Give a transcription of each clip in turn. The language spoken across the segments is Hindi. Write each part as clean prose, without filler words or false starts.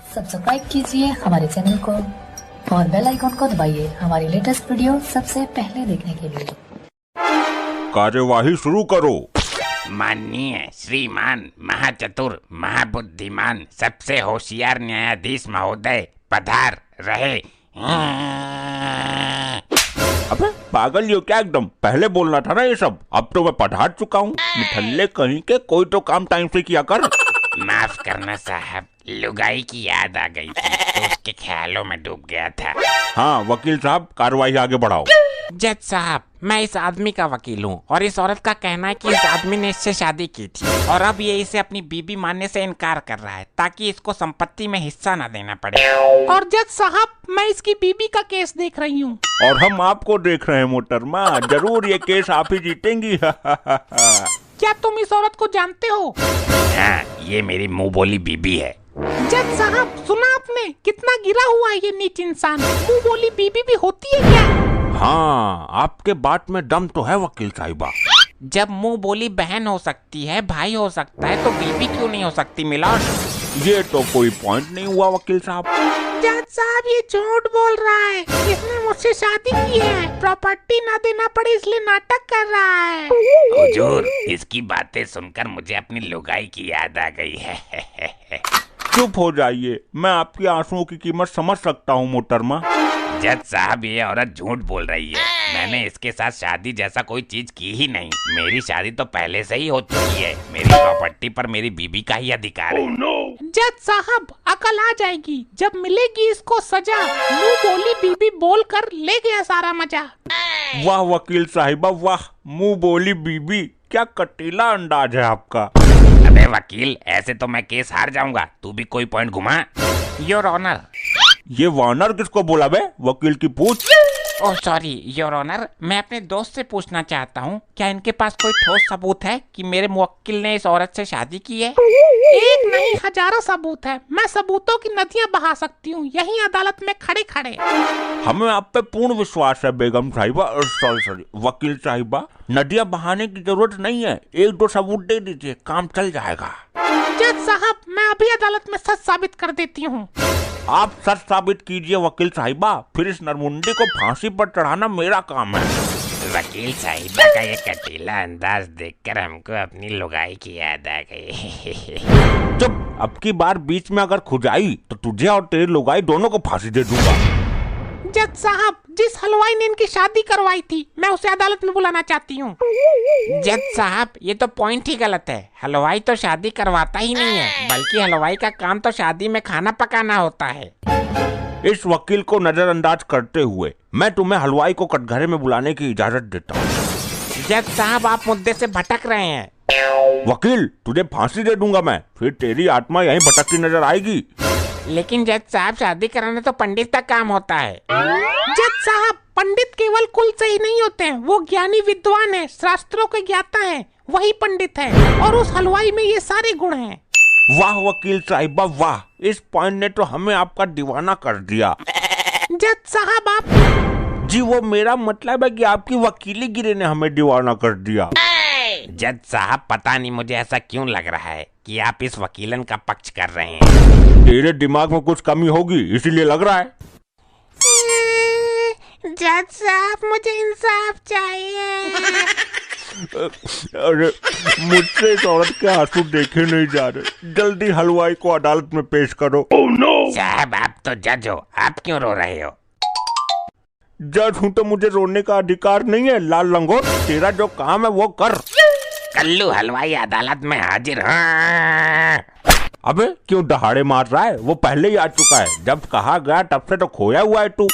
सब्सक्राइब कीजिए हमारे चैनल को और बेल आइकॉन को दबाइए हमारी लेटेस्ट वीडियो सबसे पहले देखने के लिए। कार्यवाही शुरू करो। माननीय श्रीमान महाचतुर महाबुद्धिमान सबसे होशियार न्यायाधीश महोदय पधार रहे। अबे पागल यो क्या, एकदम पहले बोलना था ना ये सब। अब तो मैं पढ़ा चुका हूँ। निठल्ले कहीं के, कोई तो काम टाइम से किया कर। माफ करना साहब, लुगाई की याद आ गई थी तो उसके ख्यालों में डूब गया था। हाँ वकील साहब, कार्यवाही आगे बढ़ाओ। जज साहब, मैं इस आदमी का वकील हूँ और इस औरत का कहना है कि इस आदमी ने इससे शादी की थी और अब ये इसे अपनी बीबी मानने से इनकार कर रहा है ताकि इसको संपत्ति में हिस्सा न देना पड़े। और जज साहब, मैं इसकी बीबी का केस देख रही हूँ। और हम आपको देख रहे हैं मोहतरमा, जरूर ये केस आप ही जीतेंगी। क्या तुम इस औरत को जानते हो? हाँ, ये मेरी मुंह बोली बीबी है। जज साहब, सुना आपने? कितना गिरा हुआ है ये नीच इंसान। मुंह बोली बीबी भी होती है क्या? हाँ, आपके बात में दम तो है वकील साहिबा। जब मुंह बोली बहन हो सकती है, भाई हो सकता है, तो बीबी क्यों नहीं हो सकती मिलॉर्ड? ये तो कोई पॉइंट नहीं हुआ वकील साहब। जज साहब, ये झूठ बोल रहा है। इसने मुझसे शादी की है, प्रॉपर्टी ना देना पड़े इसलिए नाटक कर रहा है। हुजूर, इसकी बातें सुनकर मुझे अपनी लुगाई की याद आ गई है। चुप हो जाइए, मैं आपकी आंसुओं की कीमत समझ सकता हूँ मोहतरमा। जज साहब, ये औरत झूठ बोल रही है। मैंने इसके साथ शादी जैसा कोई चीज की ही नहीं। मेरी शादी तो पहले से ही हो चुकी है। मेरी प्रॉपर्टी पर मेरी बीबी का ही अधिकार है। जज साहब, अकल आ जाएगी जब मिलेगी इसको सजा। मुंह बोली बीबी बोल कर ले गया सारा मजा। वाह वकील साहिबा वाह, मुंह बोली बीबी, क्या कटीला अंदाज है आपका। अबे वकील, ऐसे तो मैं केस हार जाऊंगा। तू भी कोई पॉइंट घुमा। Your honour. ये वानर किसको बोला बे? वकील की पूछ। ओह सॉरी योर ऑनर, मैं अपने दोस्त से पूछना चाहता हूँ, क्या इनके पास कोई ठोस सबूत है कि मेरे मुवक्किल ने इस औरत से शादी की है? एक नहीं, हजारों सबूत है। मैं सबूतों की नदियाँ बहा सकती हूँ यही अदालत में खड़े खड़े। हमें आप पे पूर्ण विश्वास है बेगम साहिबा, सॉरी वकील साहिबा। नदियाँ बहाने की जरूरत नहीं है, एक दो सबूत दे दीजिए, काम चल जाएगा। जज साहब, मैं अभी अदालत में सच साबित कर देती हूँ। आप सच साबित कीजिए वकील साहिबा, फिर इस नरमुंडी को फांसी पर चढ़ाना मेरा काम है। वकील साहिबा का ये कटीला अंदाज देखकर हमको अपनी लुगाई की याद आ गई। चुप, अब की बार बीच में अगर खुजाई तो तुझे और तेरी लुगाई दोनों को फांसी दे दूंगा। जज साहब, जिस हलवाई ने इनकी शादी करवाई थी, मैं उसे अदालत में बुलाना चाहती हूँ। जज साहब, ये तो पॉइंट ही गलत है। हलवाई तो शादी करवाता ही नहीं है, बल्कि हलवाई का काम तो शादी में खाना पकाना होता है। इस वकील को नजरअंदाज करते हुए मैं तुम्हें हलवाई को कटघरे में बुलाने की इजाजत देता हूँ। जज साहब, आप मुद्दे से भटक रहे हैं। वकील, तुझे फांसी दे दूंगा मैं, फिर तेरी आत्मा यहीं भटकती नजर आएगी। लेकिन जज साहब, शादी कराना तो पंडित का काम होता है। जज साहब, पंडित केवल कुल से ही नहीं होते हैं, वो ज्ञानी विद्वान है, शास्त्रों के ज्ञाता है, वही पंडित है। और उस हलवाई में ये सारे गुण हैं। वाह वकील साहिबा वाह, इस पॉइंट ने तो हमें आपका दीवाना कर दिया। जज साहब, आप जी वो मेरा मतलब है कि आपकी वकीली गिरी ने हमें दीवाना कर दिया। जज साहब, पता नहीं मुझे ऐसा क्यों लग रहा है कि आप इस वकीलन का पक्ष कर रहे हैं। तेरे दिमाग में कुछ कमी होगी इसीलिए लग रहा है। जज साहब, मुझे इंसाफ चाहिए। अरे मुझसे इस औरत के आंसू देखे नहीं जा रहे, जल्दी हलवाई को अदालत में पेश करो। साहब, आप तो जज हो, आप क्यों रो रहे हो? जज हूँ तो मुझे रोने का अधिकार नहीं है लाल लंगोट, तेरा जो काम है वो कर। कल्लू हलवाई अदालत में हाजिर। हाँ। अबे क्यों दहाड़े मार रहा है? वो पहले ही आ चुका है, जब कहा गया तब से तो खोया हुआ है तू।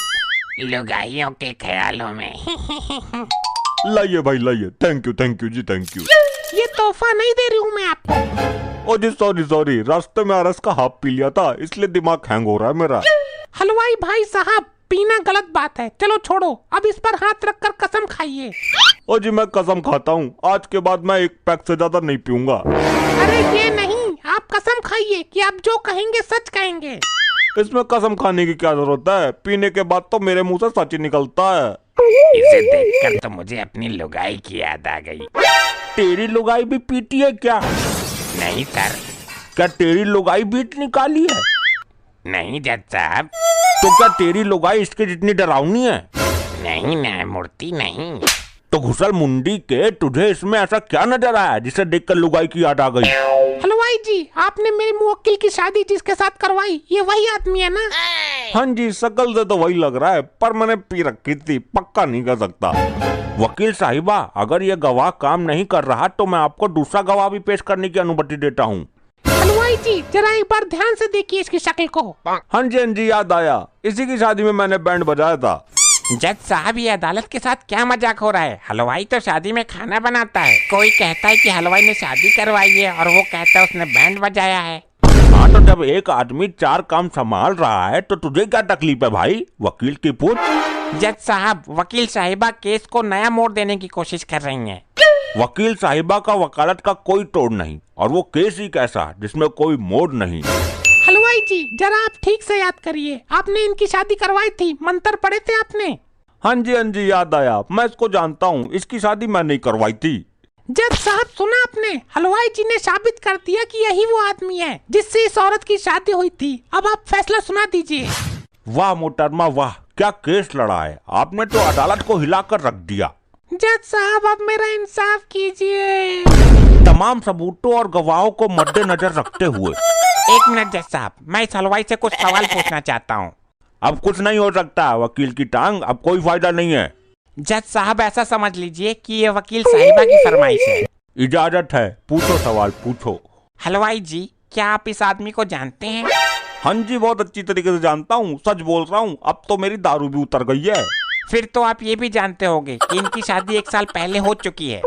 लुगाइयों के ख्यालों में। लाइए भाई लाइए, थैंक यू जी थैंक यू। ये तोहफा नहीं दे रही हूँ मैं आपको। ओ जी सॉरी, रास्ते में अरस का हाफ पी लिया था इसलिए दिमाग हैंग हो रहा है मेरा। हलवाई भाई साहब, पीना गलत बात है, चलो छोड़ो, अब इस पर हाथ रखकर कसम खाइए। ओ जी मैं कसम खाता हूँ, आज के बाद मैं एक पैक से ज्यादा नहीं पीऊंगा। अरे ये नहीं, आप कसम खाइए कि आप जो कहेंगे सच कहेंगे। इसमें कसम खाने की क्या जरूरत है, पीने के बाद तो मेरे मुंह से सच ही निकलता है। इसे देखकर तो मुझे अपनी लुगाई की याद आ गई। तेरी लुगाई भी पीती है क्या? नहीं सर। क्या तेरी लुगाई बीट निकाली है? नहीं जज साहब, तो क्या तेरी लुगाई इसके जितनी डरावनी है? नहीं न्यायमूर्ति नहीं। तो घुसल मुंडी के, तुझे इसमें ऐसा क्या नजर आया जिसे देखकर लुगाई की याद आ गई? हलवाई जी, आपने मेरे मुवक्किल की शादी जिसके साथ करवाई, ये वही आदमी है ना? हाँ जी, शकल से तो वही लग रहा है, पर मैंने पी रखी थी, पक्का नहीं कर सकता। वकील साहिबा, अगर ये गवाह काम नहीं कर रहा तो मैं आपको दूसरा गवाह भी पेश करने की अनुमति देता हूँ। हलवाई जी, जरा एक बार ध्यान से देखिए इसकी शक्ल को। हाँ जी, याद आया, इसी की शादी में मैंने बैंड बजाया था। जज साहब, ये अदालत के साथ क्या मजाक हो रहा है? हलवाई तो शादी में खाना बनाता है। कोई कहता है कि हलवाई ने शादी करवाई है और वो कहता है उसने बैंड बजाया है। हाँ, तो जब एक आदमी 4 काम संभाल रहा है तो तुझे क्या तकलीफ है भाई? वकील की पूछ। जज साहब, वकील साहिबा केस को नया मोड़ देने की कोशिश कर रही हैं। वकील साहिबा का वकालत का कोई तोड़ नहीं, और वो केस ही कैसा जिसमें कोई मोड़ नहीं। हलवाई जी, जरा आप ठीक से याद करिए, आपने इनकी शादी करवाई थी, मंत्र पढ़े थे आपने? हाँ जी, याद आया, मैं इसको जानता हूँ, इसकी शादी मैं नहीं करवाई थी। जज साहब, सुना आपने? हलवाई जी ने साबित कर दिया कि यही वो आदमी है जिससे इस औरत की शादी हुई थी। अब आप फैसला सुना दीजिए। वाह मोहतरमा वाह, क्या केस लड़ा है आपने, तो अदालत को हिलाकर रख दिया। जज साहब, अब मेरा इंसाफ कीजिए। तमाम सबूतों और गवाहों को मद्देनजर रखते हुए। एक मिनट जज साहब, मैं इस हलवाई से कुछ सवाल पूछना चाहता हूँ। अब कुछ नहीं हो सकता, वकील की टांग, अब कोई फायदा नहीं है। जज साहब, ऐसा समझ लीजिए कि ये वकील साहिबा की फरमाइश है। इजाजत है, पूछो सवाल पूछो। हलवाई जी, क्या आप इस आदमी को जानते हैं? हाँ जी, बहुत अच्छी तरीके से जानता हूँ, सच बोल रहा हूँ, अब तो मेरी दारू भी उतर गई है। फिर तो आप ये भी जानते होंगे कि इनकी शादी 1 साल पहले हो चुकी है।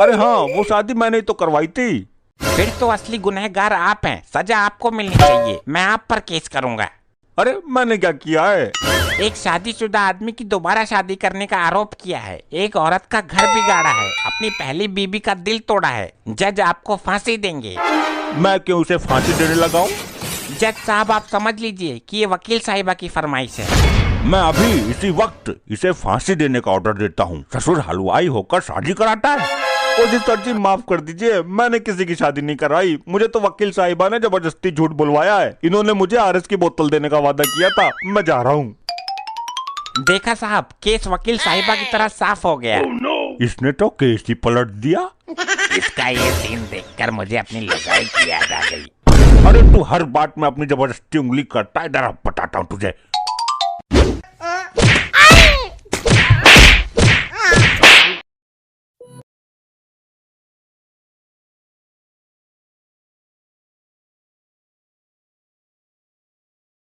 अरे हाँ, वो शादी मैंने ही तो करवाई थी। फिर तो असली गुनहगार आप हैं, सजा आपको मिलनी चाहिए। मैं आप पर केस करूंगा। अरे मैंने क्या किया है? एक शादीशुदा आदमी की दोबारा शादी करने का आरोप किया है, एक औरत का घर बिगाड़ा है, अपनी पहली बीबी का दिल तोड़ा है। जज आपको फांसी देंगे। मैं क्यों उसे फांसी देने लगाऊं? जज साहब, आप समझ लीजिए कि ये वकील साहिबा की फरमाइश है। मैं अभी इसी वक्त इसे फांसी देने का ऑर्डर देता हूँ। ससुर हलवाई होकर शादी कराता है। मुझे सर जी माफ कर दीजिए, मैंने किसी की शादी नहीं कराई, मुझे तो वकील साहिबा ने जबरदस्ती झूठ बुलवाया है। इन्होंने मुझे आरएस की बोतल देने का वादा किया था, मैं जा रहा हूँ। देखा साहब, केस वकील साहिबा की तरह साफ हो गया। इसने तो केस ही पलट दिया। इसका ये सीन देखकर मुझे अपनी लुगाई की याद आ गई। अरे तू हर बात में अपनी जबरदस्ती उंगली करता है, इधर अब बताता हूँ तुझे।